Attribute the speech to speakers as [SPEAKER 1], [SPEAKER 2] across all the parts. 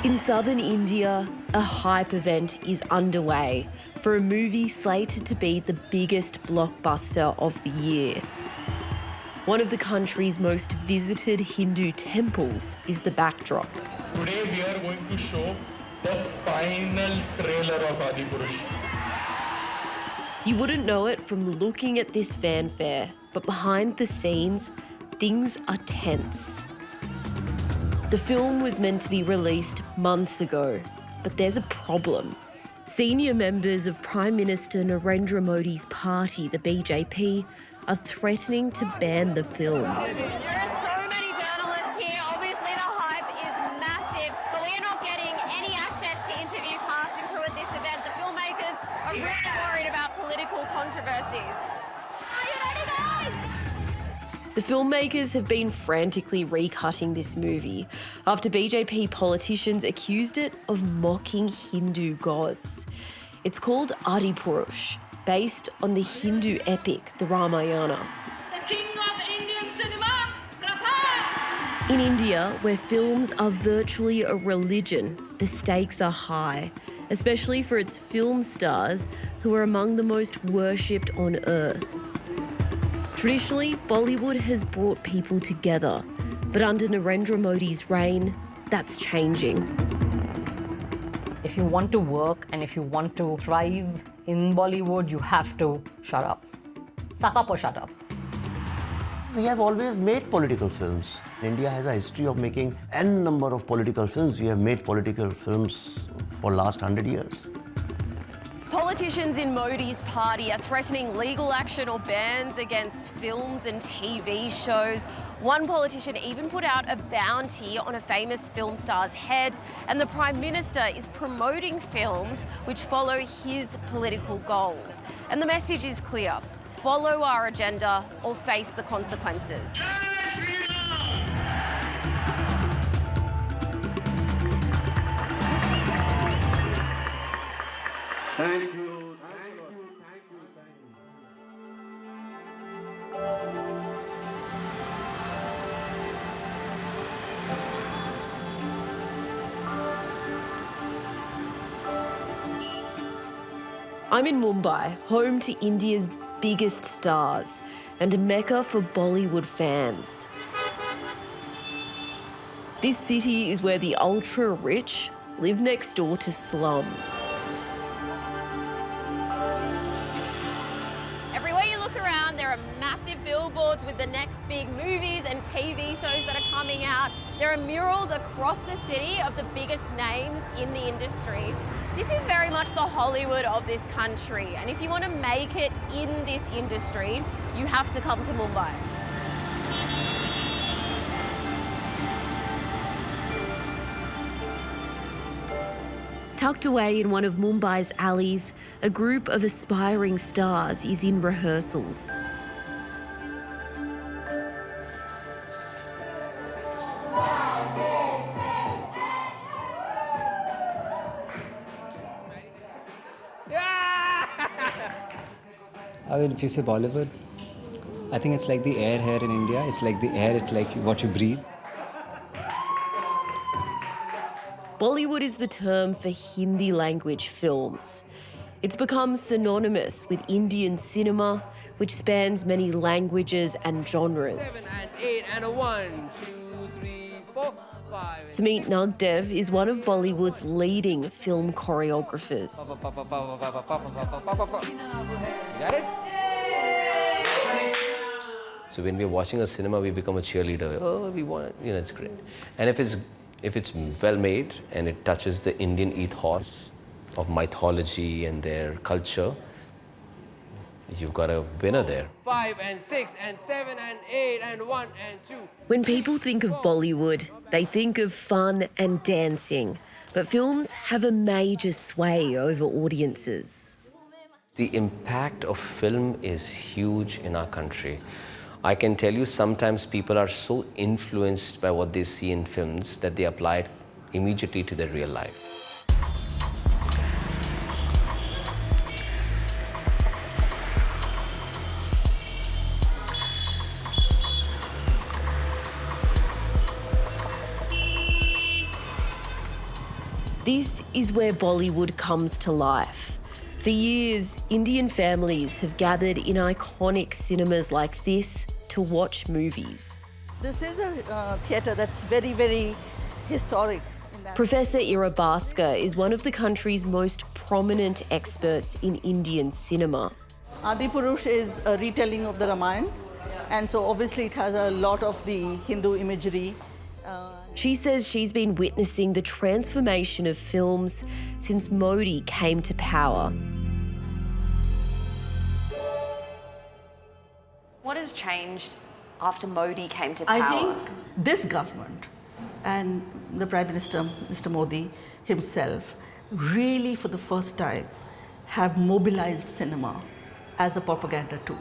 [SPEAKER 1] In southern India, a hype event is underway for a movie slated to be the biggest blockbuster of the year. One of the country's most visited Hindu temples is the backdrop.
[SPEAKER 2] Today we are going to show the final trailer of Adipurush.
[SPEAKER 1] You wouldn't know it from looking at this fanfare, but behind the scenes, things are tense. The film was meant to be released months ago, but there's a problem. Senior members of Prime Minister Narendra Modi's party, the BJP, are threatening to ban the film.
[SPEAKER 3] There are so many journalists here. Obviously the hype is massive, but we are not getting any access to interview cast and crew at this event. The filmmakers are really worried about political controversies. Are you ready, guys?
[SPEAKER 1] The filmmakers have been frantically recutting this movie after BJP politicians accused it of mocking Hindu gods. It's called Adipurush, based on the Hindu epic, the Ramayana.
[SPEAKER 3] The king of Indian cinema, Prabha!
[SPEAKER 1] In India, where films are virtually a religion, the stakes are high, especially for its film stars who are among the most worshipped on earth. Traditionally, Bollywood has brought people together, but under Narendra Modi's reign, that's changing.
[SPEAKER 4] If you want to work and if you want to thrive in Bollywood, you have to shut up. Suck up or shut up.
[SPEAKER 5] We have always made political films. India has a history of making n number of political films. We have made political films for last 100 years.
[SPEAKER 3] Politicians in Modi's party are threatening legal action or bans against films and TV shows. One politician even put out a bounty on a famous film star's head, and the Prime Minister is promoting films which follow his political goals. And the message is clear: follow our agenda or face the consequences.
[SPEAKER 2] Thank you. Thank you.
[SPEAKER 1] I'm in Mumbai, home to India's biggest stars and a mecca for Bollywood fans. This city is where the ultra-rich live next door to slums.
[SPEAKER 3] Everywhere you look around, there are massive billboards with the next big movies and TV shows that are coming out. There are murals across the city of the biggest names in the industry. This is very much the Hollywood of this country, and if you want to make it in this industry, you have to come to Mumbai.
[SPEAKER 1] Tucked away in one of Mumbai's alleys, a group of aspiring stars is in rehearsals.
[SPEAKER 6] I mean, if you say Bollywood, I think it's like the air here in India. It's like the air, it's like what you breathe.
[SPEAKER 1] Bollywood is the term for Hindi language films. It's become synonymous with Indian cinema, which spans many languages and genres.
[SPEAKER 7] 7 and 8 and a 1, 2, 3, 4, 5.
[SPEAKER 1] Sumeet Nagdev is one of Bollywood's leading film choreographers.
[SPEAKER 7] Got it?
[SPEAKER 8] So when we're watching a cinema, we become a cheerleader. Oh, we want, it's great. And if it's well made and it touches the Indian ethos of mythology and their culture, you've got a winner there.
[SPEAKER 7] 5 and 6 and 7 and 8 and 1 and 2.
[SPEAKER 1] When people think of Bollywood, they think of fun and dancing, but films have a major sway over audiences.
[SPEAKER 8] The impact of film is huge in our country. I can tell you sometimes people are so influenced by what they see in films that they apply it immediately to their real life.
[SPEAKER 1] is where Bollywood comes to life. For years, Indian families have gathered in iconic cinemas like this to watch movies.
[SPEAKER 9] This is a theatre that's very, very historic.
[SPEAKER 1] Professor Ira Bhaskar is one of the country's most prominent experts in Indian cinema.
[SPEAKER 9] Adipurush is a retelling of the Ramayana, and so obviously it has a lot of the Hindu imagery.
[SPEAKER 1] She says she's been witnessing the transformation of films since Modi came to power.
[SPEAKER 10] What has changed after Modi came to power?
[SPEAKER 9] I think this government and the Prime Minister, Mr. Modi himself, really for the first time have mobilized cinema as a propaganda tool.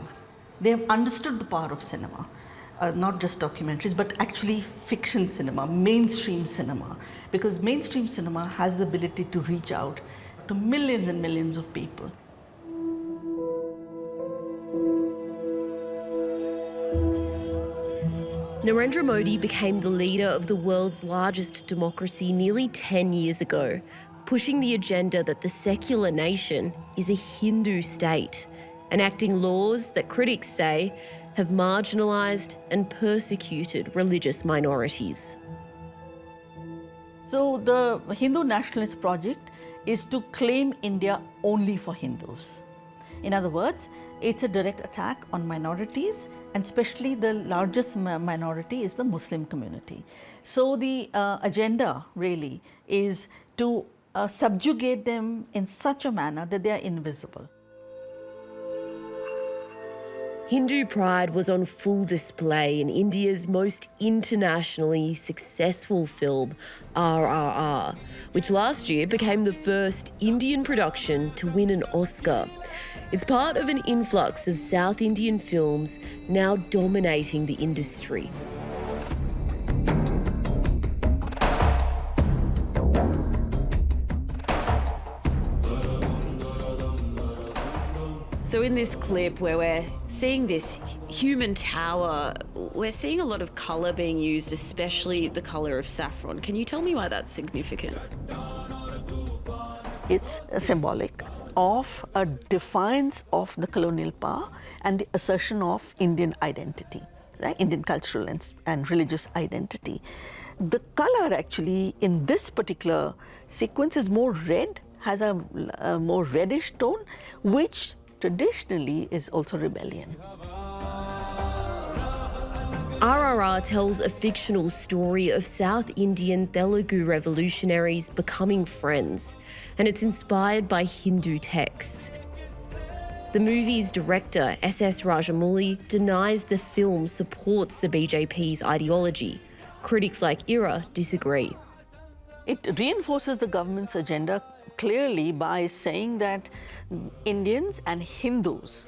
[SPEAKER 9] They have understood the power of cinema, not just documentaries, but actually fiction cinema, mainstream cinema, because mainstream cinema has the ability to reach out to millions and millions of people.
[SPEAKER 1] Narendra Modi became the leader of the world's largest democracy nearly 10 years ago, pushing the agenda that the secular nation is a Hindu state, enacting laws that critics say have marginalised and persecuted religious minorities.
[SPEAKER 9] So the Hindu nationalist project is to claim India only for Hindus. In other words, it's a direct attack on minorities, and especially the largest minority is the Muslim community. So the agenda really is to subjugate them in such a manner that they are invisible.
[SPEAKER 1] Hindu pride was on full display in India's most internationally successful film, RRR, which last year became the first Indian production to win an Oscar. It's part of an influx of South Indian films now dominating the industry.
[SPEAKER 11] So in this clip where we're seeing this human tower, we're seeing a lot of colour being used, especially the colour of saffron. Can you tell me why that's significant?
[SPEAKER 9] It's symbolic of a defiance of the colonial power and the assertion of Indian identity, right? Indian cultural and religious identity. The color actually in this particular sequence is more red, has a more reddish tone, which traditionally is also rebellion.
[SPEAKER 1] RRR tells a fictional story of South Indian Telugu revolutionaries becoming friends, and it's inspired by Hindu texts. The movie's director, S.S. Rajamouli, denies the film supports the BJP's ideology. Critics like Ira disagree.
[SPEAKER 9] It reinforces the government's agenda clearly by saying that Indians and Hindus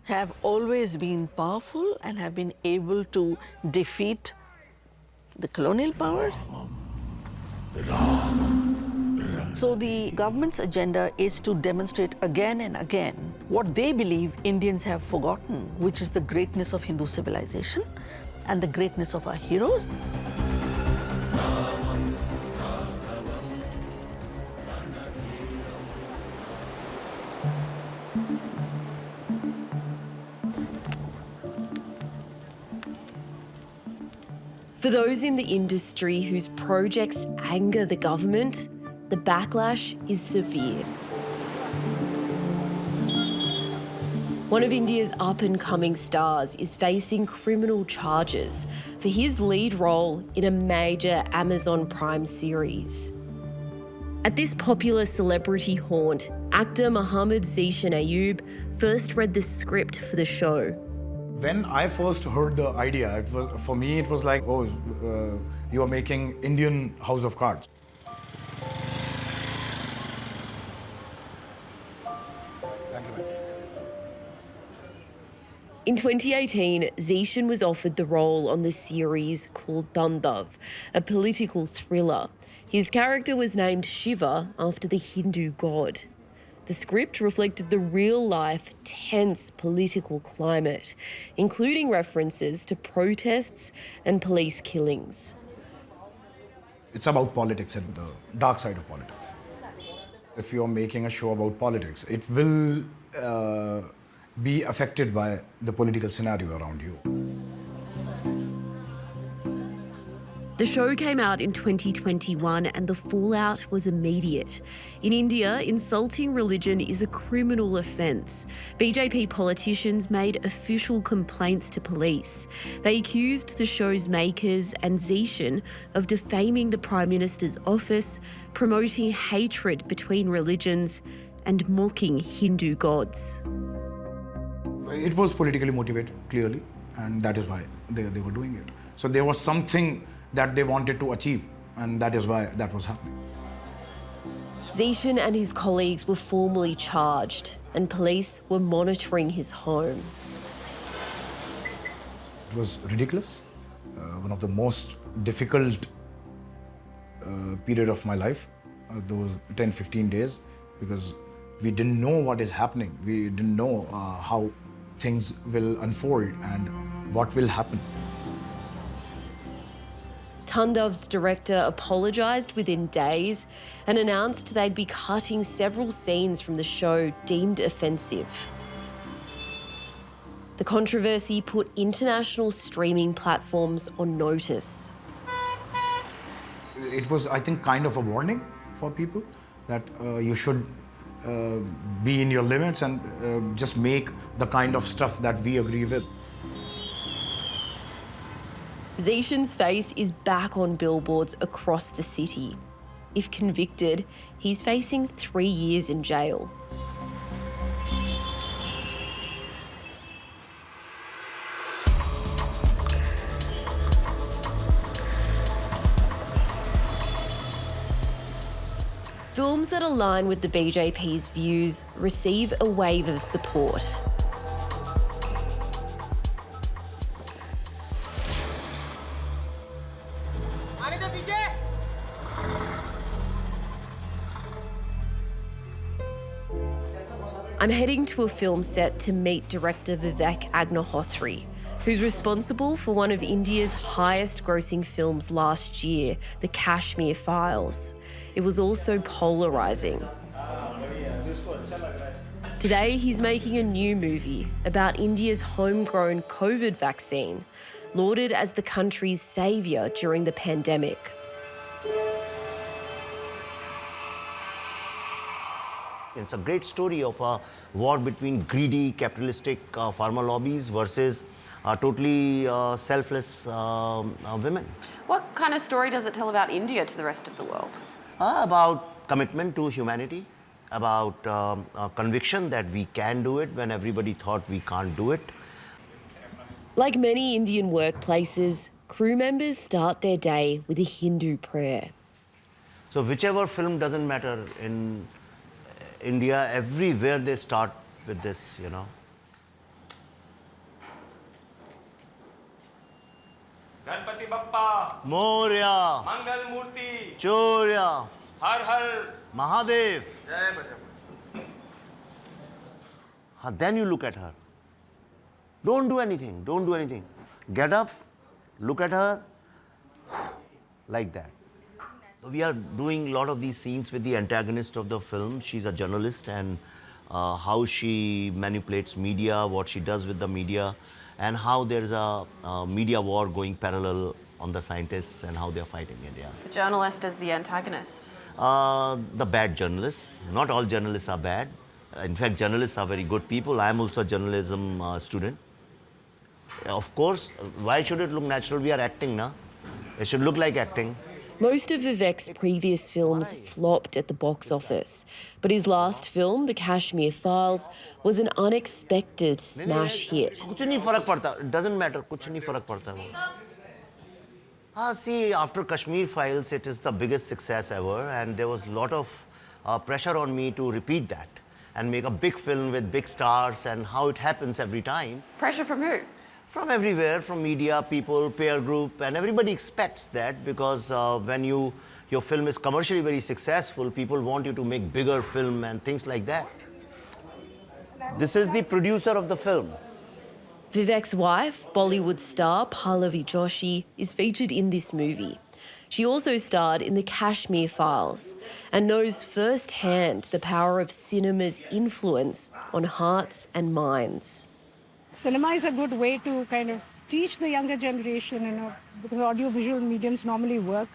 [SPEAKER 9] have always been powerful and have been able to defeat the colonial powers. So the government's agenda is to demonstrate again and again what they believe Indians have forgotten, which is the greatness of Hindu civilization and the greatness of our heroes.
[SPEAKER 1] For those in the industry whose projects anger the government, the backlash is severe. One of India's up-and-coming stars is facing criminal charges for his lead role in a major Amazon Prime series. At this popular celebrity haunt, actor Mohammed Zishan Ayub first read the script for the show.
[SPEAKER 12] When I first heard the idea, for me it was like, oh, you are making Indian House of Cards. Thank you, man.
[SPEAKER 1] In 2018, Zishan was offered the role on the series called Dandav, a political thriller. His character was named Shiva after the Hindu god. The script reflected the real-life, tense political climate, including references to protests and police killings.
[SPEAKER 12] It's about politics and the dark side of politics. If you're making a show about politics, it will be affected by the political scenario around you.
[SPEAKER 1] The show came out in 2021 and the fallout was immediate. In India, insulting religion is a criminal offence. BJP politicians made official complaints to police. They accused the show's makers and Zeeshan of defaming the Prime Minister's office, promoting hatred between religions and mocking Hindu gods.
[SPEAKER 12] It was politically motivated, clearly, and that is why they were doing it. So there was something that they wanted to achieve, and that is why that was happening.
[SPEAKER 1] Zeeshan and his colleagues were formally charged and police were monitoring his home.
[SPEAKER 12] It was ridiculous, one of the most difficult period of my life, those 10-15 days, because we didn't know what is happening. We didn't know how things will unfold and what will happen.
[SPEAKER 1] Tandav's director apologised within days and announced they'd be cutting several scenes from the show deemed offensive. The controversy put international streaming platforms on notice.
[SPEAKER 12] It was, I think, kind of a warning for people that you should be in your limits and just make the kind of stuff that we agree with.
[SPEAKER 1] Zeeshan's face is back on billboards across the city. If convicted, he's facing 3 years in jail. Films that align with the BJP's views receive a wave of support. I'm heading to a film set to meet director Vivek Agnihotri, who's responsible for one of India's highest grossing films last year, The Kashmir Files. It was also polarising. Today, he's making a new movie about India's homegrown COVID vaccine, lauded as the country's saviour during the pandemic.
[SPEAKER 5] It's a great story of a war between greedy, capitalistic pharma lobbies versus totally selfless women.
[SPEAKER 10] What kind of story does it tell about India to the rest of the world?
[SPEAKER 5] About commitment to humanity, about conviction that we can do it when everybody thought we can't do it.
[SPEAKER 1] Like many Indian workplaces, crew members start their day with a Hindu prayer.
[SPEAKER 5] So whichever film, doesn't matter, in India, everywhere they start with this, you know.
[SPEAKER 13] Ganpati Bappa,
[SPEAKER 5] Moria,
[SPEAKER 13] Mangal Murti,
[SPEAKER 5] Chorya,
[SPEAKER 13] Har Har,
[SPEAKER 5] Mahadev.
[SPEAKER 13] Jai Bajrang.
[SPEAKER 5] Then you look at her. Don't do anything, don't do anything. Get up, look at her, like that. So we are doing a lot of these scenes with the antagonist of the film. She's a journalist, and how she manipulates media, what she does with the media, and how there's a media war going parallel on the scientists and how they're fighting it. Yeah.
[SPEAKER 10] The journalist is the antagonist.
[SPEAKER 5] The bad journalists. Not all journalists are bad. In fact, journalists are very good people. I am also a journalism student. Of course, why should it look natural? We are acting, na? It should look like acting.
[SPEAKER 1] Most of Vivek's previous films flopped at the box office, but his last film, The Kashmir Files, was an unexpected smash hit.
[SPEAKER 5] कुछ नहीं फर्क पड़ता. It doesn't matter. कुछ नहीं फर्क पड़ता वो. See, after Kashmir Files, it is the biggest success ever, and there was a lot of pressure on me to repeat that and make a big film with big stars, and how it happens every time.
[SPEAKER 10] Pressure from who?
[SPEAKER 5] From everywhere, from media, people, peer group, and everybody expects that, because when your film is commercially very successful, people want you to make bigger film and things like that. This is the producer of the film.
[SPEAKER 1] Vivek's wife, Bollywood star Pallavi Joshi, is featured in this movie. She also starred in the Kashmir Files and knows firsthand the power of cinema's influence on hearts and minds.
[SPEAKER 14] Cinema is a good way to kind of teach the younger generation, because audiovisual mediums normally work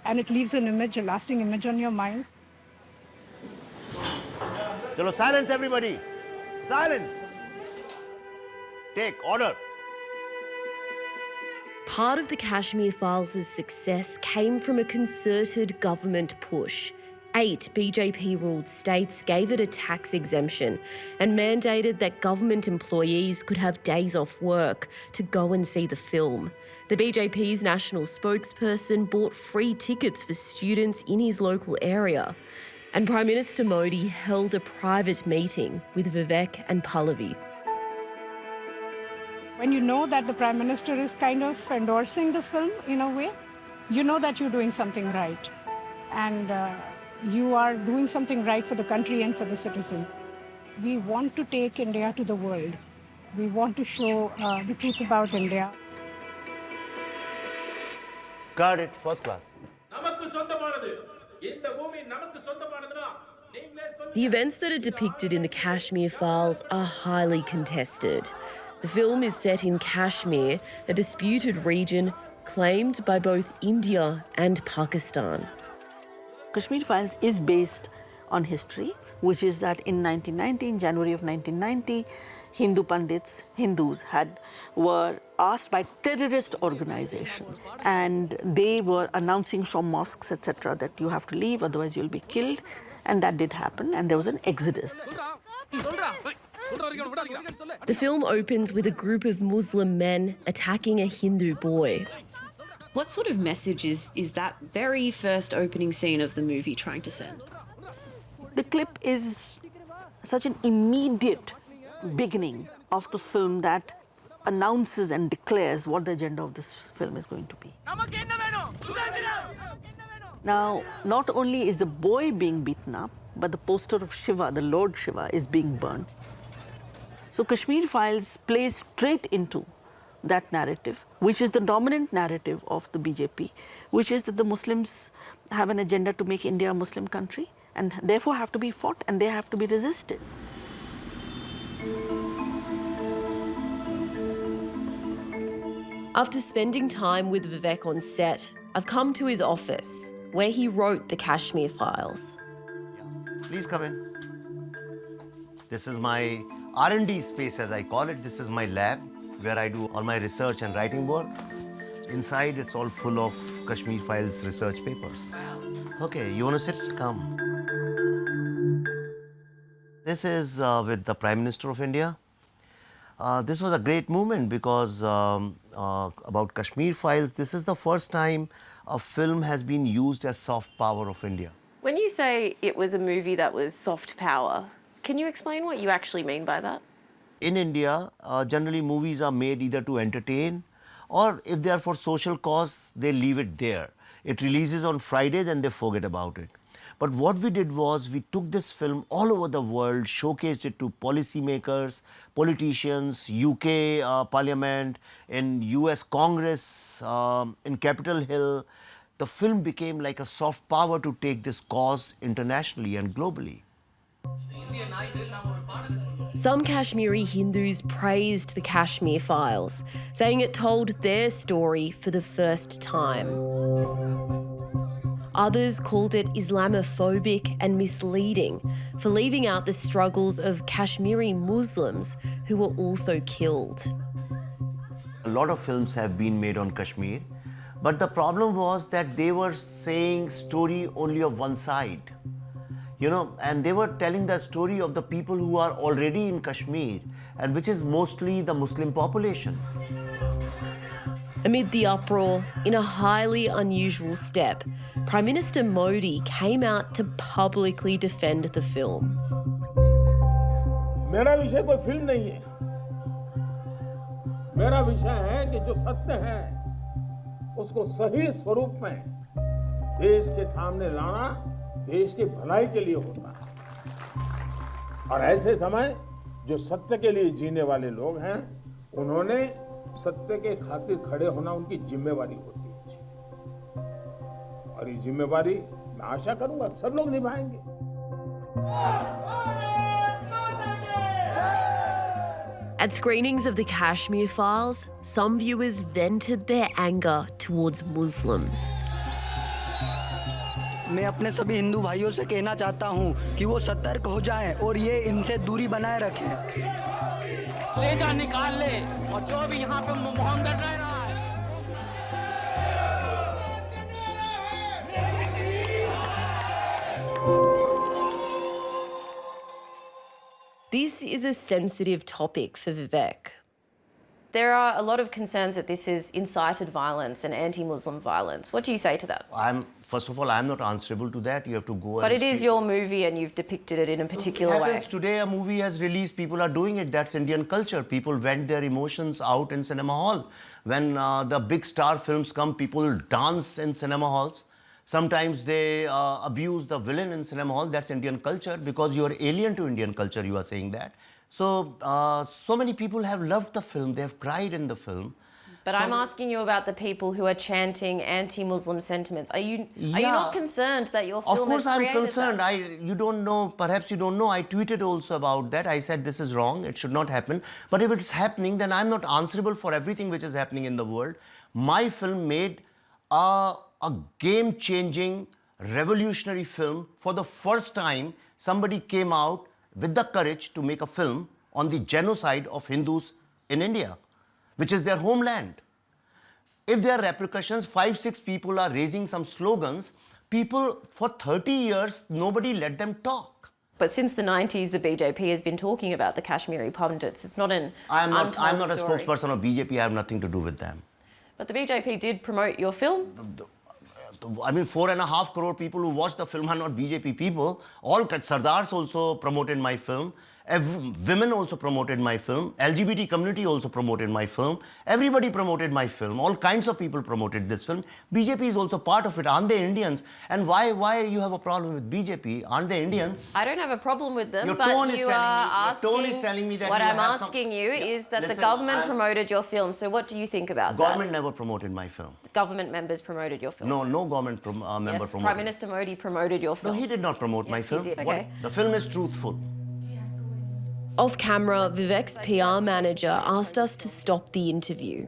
[SPEAKER 14] and it leaves an image, a lasting image on your mind.
[SPEAKER 5] Chalo, silence everybody. Silence. Take order.
[SPEAKER 1] Part of the Kashmir Files' success came from a concerted government push. 8 BJP-ruled states gave it a tax exemption and mandated that government employees could have days off work to go and see the film. The BJP's national spokesperson bought free tickets for students in his local area. And Prime Minister Modi held a private meeting with Vivek and Pallavi.
[SPEAKER 14] When you know that the Prime Minister is kind of endorsing the film in a way, you know that you're doing something right. And you are doing something right for the country and for the citizens. We want to take India to the world. We want to show the truth about India.
[SPEAKER 5] Got it, first class.
[SPEAKER 1] The events that are depicted in the Kashmir Files are highly contested. The film is set in Kashmir, a disputed region claimed by both India and Pakistan.
[SPEAKER 9] Kashmir Files is based on history, which is that in 1990, in January of 1990, Hindu pundits, Hindus were asked by terrorist organizations, and they were announcing from mosques, etc., that you have to leave, otherwise you'll be killed, and that did happen, and there was an exodus.
[SPEAKER 1] The film opens with a group of Muslim men attacking a Hindu boy.
[SPEAKER 11] What sort of message is that very first opening scene of the movie trying to send?
[SPEAKER 9] The clip is such an immediate beginning of the film that announces and declares what the agenda of this film is going to be. Now, not only is the boy being beaten up, but the poster of Shiva, the Lord Shiva, is being burned. So Kashmir Files plays straight into that narrative, which is the dominant narrative of the BJP, which is that the Muslims have an agenda to make India a Muslim country and therefore have to be fought and they have to be resisted.
[SPEAKER 1] After spending time with Vivek on set, I've come to his office, where he wrote the Kashmir Files.
[SPEAKER 5] Please come in. This is my R&D space, as I call it. This is my lab, where I do all my research and writing work. Inside, it's all full of Kashmir Files research papers. Okay, you want to sit? Come. This is with the Prime Minister of India. This was a great movement because about Kashmir Files, this is the first time a film has been used as soft power of India.
[SPEAKER 3] When you say it was a movie that was soft power, can you explain what you actually mean by that?
[SPEAKER 5] In India, generally movies are made either to entertain or if they are for social cause, they leave it there. It releases on Friday, then they forget about it. But what we did was we took this film all over the world, showcased it to policymakers, politicians, UK Parliament, in US Congress, in Capitol Hill. The film became like a soft power to take this cause internationally and globally.
[SPEAKER 1] Some Kashmiri Hindus praised the Kashmir Files, saying it told their story for the first time. Others called it Islamophobic and misleading for leaving out the struggles of Kashmiri Muslims who were also killed.
[SPEAKER 5] A lot of films have been made on Kashmir, but the problem was that they were saying story only of one side. You know, and they were telling the story of the people who are already in Kashmir, and which is mostly the Muslim population.
[SPEAKER 1] Amid the uproar, in a highly unusual step, Prime Minister Modi came out to publicly defend the film.
[SPEAKER 15] मेरा विषय कोई film नहीं है। मेरा विषय है कि जो सत्य है, उसको सही स्वरूप में देश के सामने लाना देश की भलाई के लिए होता है। और ऐसे समय जो सत्य के लिए जीने वाले लोग हैं, उन्होंने सत्य के खातिर खड़े होना उनकी जिम्मेवारी होती है। और ये जिम्मेवारी मैं आशा करूंगा सब लोग निभाएंगे।
[SPEAKER 1] At screenings of the Kashmir files, some viewers vented their anger towards Muslims.
[SPEAKER 16] मैं अपने सभी हिंदू भाइयों से कहना चाहता हूं कि वो सतर्क हो जाएं और ये इनसे दूरी बनाए रखें।
[SPEAKER 17] ले जा निकाल ले और जो भी यहाँ पे मोहम्मद रह रहा है।
[SPEAKER 1] This is a sensitive topic for Vivek.
[SPEAKER 3] There are a lot of concerns that this is incited violence and anti-Muslim violence. What do you say to that?
[SPEAKER 5] First of all, I'm not answerable to that. You have to go.
[SPEAKER 3] But it is your movie and you've depicted it in a particular way.
[SPEAKER 5] Today a movie has released, people are doing it. That's Indian culture. People vent their emotions out in cinema hall. When the big star films come, people dance in cinema halls. Sometimes they abuse the villain in cinema hall. That's Indian culture. Because you are alien to Indian culture, you are saying that. So, so many people have loved the film. They have cried in the film.
[SPEAKER 3] But I'm asking you about the people who are chanting anti-Muslim sentiments. Are you not concerned that your film has created
[SPEAKER 5] Of course I'm concerned. You don't know, perhaps you don't know, I tweeted also about that. I said this is wrong, it should not happen. But if it's happening, then I'm not answerable for everything which is happening in the world. My film made a game-changing, revolutionary film. For the first time, somebody came out with the courage to make a film on the genocide of Hindus in India, which is their homeland. If there are repercussions, 5-6 people are raising some slogans, people for 30 years, nobody let them talk.
[SPEAKER 3] But since the 90s, the BJP has been talking about the Kashmiri pundits. It's not an
[SPEAKER 5] I'm not a
[SPEAKER 3] story.
[SPEAKER 5] spokesperson of BJP, I have nothing to do with them.
[SPEAKER 3] But the BJP did promote your film.
[SPEAKER 5] I mean, 4.5 crore people who watched the film are not BJP people. All Sardars also promoted my film. Women also promoted my film. LGBT community also promoted my film. Everybody promoted my film. All kinds of people promoted this film. BJP is also part of it. Aren't they Indians? And why you have a problem with BJP? Aren't they Indians?
[SPEAKER 3] I don't have a problem with them,
[SPEAKER 5] Your
[SPEAKER 3] but
[SPEAKER 5] tone
[SPEAKER 3] you are asking.
[SPEAKER 5] Your tone is telling me that
[SPEAKER 3] what
[SPEAKER 5] you
[SPEAKER 3] I'm
[SPEAKER 5] have
[SPEAKER 3] asking you is that
[SPEAKER 5] Listen,
[SPEAKER 3] the government promoted your film. So what do you think about
[SPEAKER 5] Government never promoted my film.
[SPEAKER 3] that? Government members promoted your film.
[SPEAKER 5] No government member
[SPEAKER 3] Yes,
[SPEAKER 5] promoted.
[SPEAKER 3] Prime Minister Modi promoted your film.
[SPEAKER 5] No, he did not promote my
[SPEAKER 3] Yes, he
[SPEAKER 5] film.
[SPEAKER 3] did.
[SPEAKER 5] What-
[SPEAKER 3] Okay.
[SPEAKER 5] the film is truthful.
[SPEAKER 1] Off camera, Vivek's PR manager asked us to stop the interview.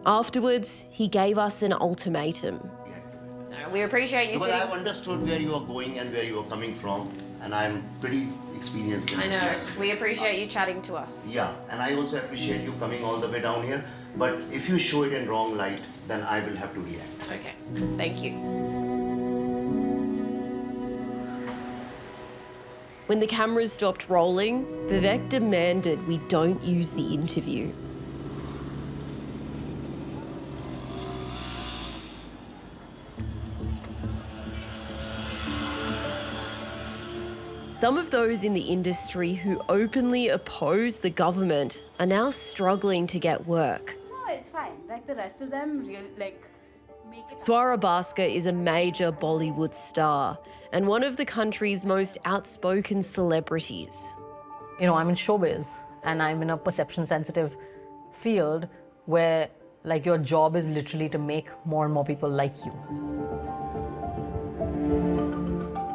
[SPEAKER 1] Afterwards, he gave us an ultimatum.
[SPEAKER 3] We appreciate you
[SPEAKER 5] Because
[SPEAKER 3] sitting.
[SPEAKER 5] I've understood where you are going and where you are coming from, and I'm pretty experienced in
[SPEAKER 3] I
[SPEAKER 5] this
[SPEAKER 3] know.
[SPEAKER 5] matter.
[SPEAKER 3] We appreciate you chatting to us.
[SPEAKER 5] Yeah, and I also appreciate you coming all the way down here. But if you show it in wrong light, then I will have to react.
[SPEAKER 3] Okay. Thank you.
[SPEAKER 1] When the cameras stopped rolling, Vivek demanded we don't use the interview. Some of those in the industry who openly oppose the government are now struggling to get work.
[SPEAKER 18] No, it's fine. Like the rest of them, make it.
[SPEAKER 1] Swara Bhaskar is a major Bollywood star and one of the country's most outspoken celebrities.
[SPEAKER 4] You know, I'm in showbiz and I'm in a perception-sensitive field where, like, your job is literally to make more and more people like you.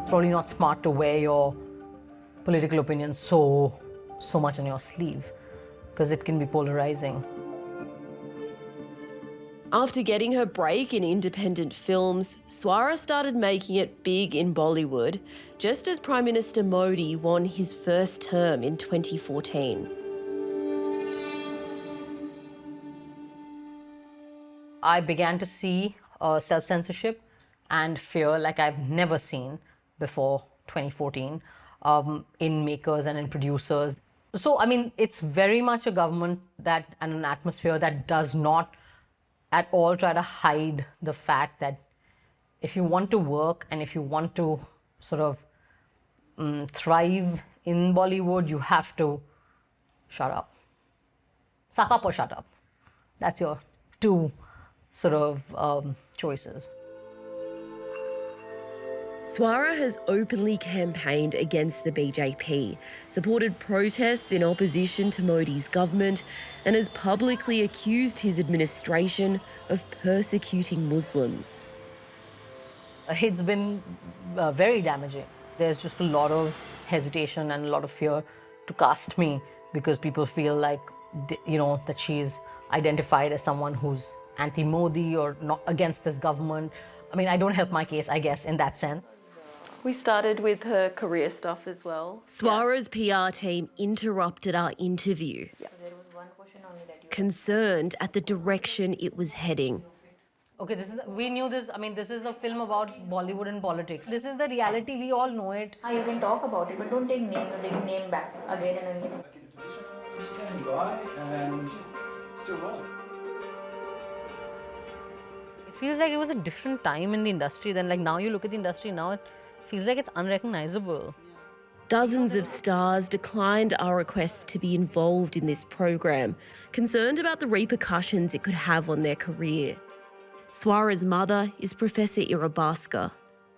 [SPEAKER 4] It's probably not smart to wear your political opinions so much on your sleeve because it can be polarizing.
[SPEAKER 1] After getting her break in independent films, Swara started making it big in Bollywood, just as Prime Minister Modi won his first term in 2014.
[SPEAKER 4] I began to see self-censorship and fear like I've never seen before 2014 in makers and in producers. So, I mean, it's very much a government and an atmosphere that does not at all try to hide the fact that if you want to work and if you want to sort of thrive in Bollywood, you have to shut up. Suck up or shut up. That's your two sort of choices.
[SPEAKER 1] Swara has openly campaigned against the BJP, supported protests in opposition to Modi's government, and has publicly accused his administration of persecuting Muslims.
[SPEAKER 4] It's been very damaging. There's just a lot of hesitation and a lot of fear to cast me because people feel like, that she's identified as someone who's anti-Modi or not against this government. I mean, I don't help my case, I guess, in that sense.
[SPEAKER 18] We started with her career stuff as well.
[SPEAKER 1] Swara's PR team interrupted our interview, concerned at the direction it was heading.
[SPEAKER 4] Okay, we knew this. I mean, this is a film about Bollywood and politics. This is the reality. We all know it.
[SPEAKER 19] You can talk about it, but don't take name back again and again.
[SPEAKER 20] Just standing by and still rolling.
[SPEAKER 4] It feels like it was a different time in the industry than like now you look at the industry now, it feels like it's unrecognizable.
[SPEAKER 1] Dozens of stars declined our requests to be involved in this program, concerned about the repercussions it could have on their career. Swara's mother is Professor Ira Bhaskar.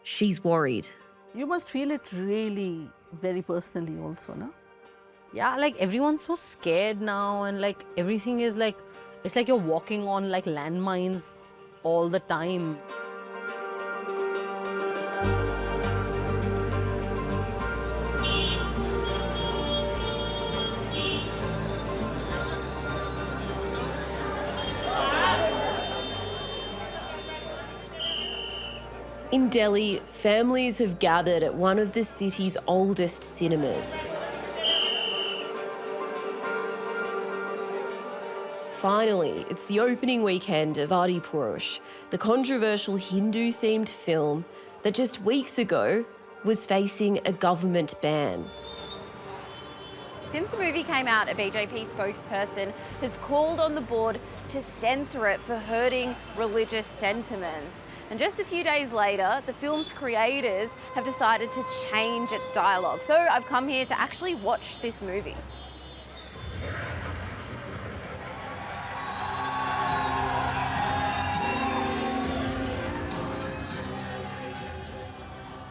[SPEAKER 1] She's worried.
[SPEAKER 21] You must feel it really very personally also, no?
[SPEAKER 4] Yeah, like everyone's so scared now and like everything is like, it's like you're walking on like landmines all the time.
[SPEAKER 1] In Delhi, families have gathered at one of the city's oldest cinemas. Finally, it's the opening weekend of Adipurush, the controversial Hindu-themed film that just weeks ago was facing a government ban.
[SPEAKER 3] Since the movie came out, a BJP spokesperson has called on the board to censor it for hurting religious sentiments. And just a few days later, the film's creators have decided to change its dialogue. So I've come here to actually watch this movie.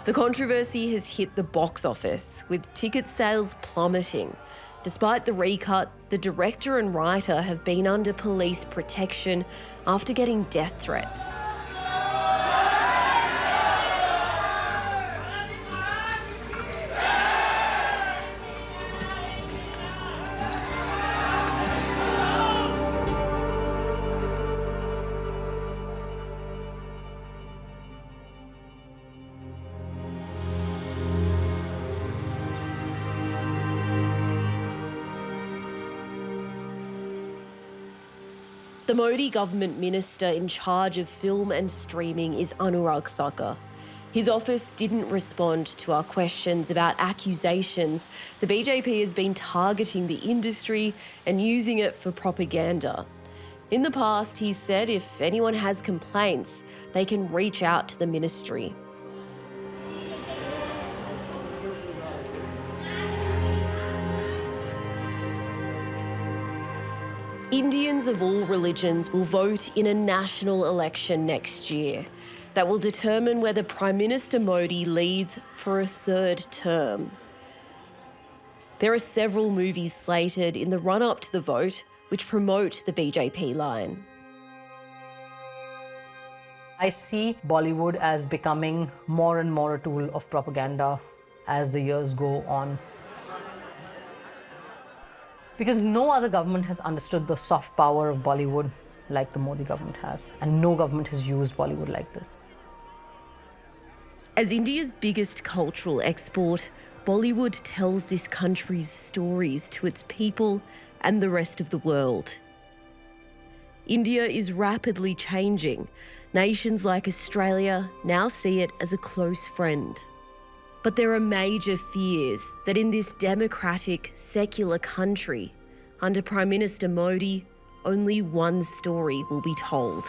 [SPEAKER 3] The controversy has hit the box office, with ticket sales plummeting. Despite the recut, the director and writer have been under police protection after getting death threats. The Modi government minister in charge of film and streaming is Anurag Thakur. His office didn't respond to our questions about accusations the BJP has been targeting the industry and using it for propaganda. In the past, he said if anyone has complaints, they can reach out to the ministry. Indians of all religions will vote in a national election next year that will determine whether Prime Minister Modi leads for a third term. There are several movies slated in the run-up to the vote which promote the BJP line.
[SPEAKER 4] I see Bollywood as becoming more and more a tool of propaganda as the years go on. Because no other government has understood the soft power of Bollywood like the Modi government has, and no government has used Bollywood like this.
[SPEAKER 1] As India's biggest cultural export, Bollywood tells this country's stories to its people and the rest of the world. India is rapidly changing. Nations like Australia now see it as a close friend. But there are major fears that in this democratic, secular country, under Prime Minister Modi, only one story will be told.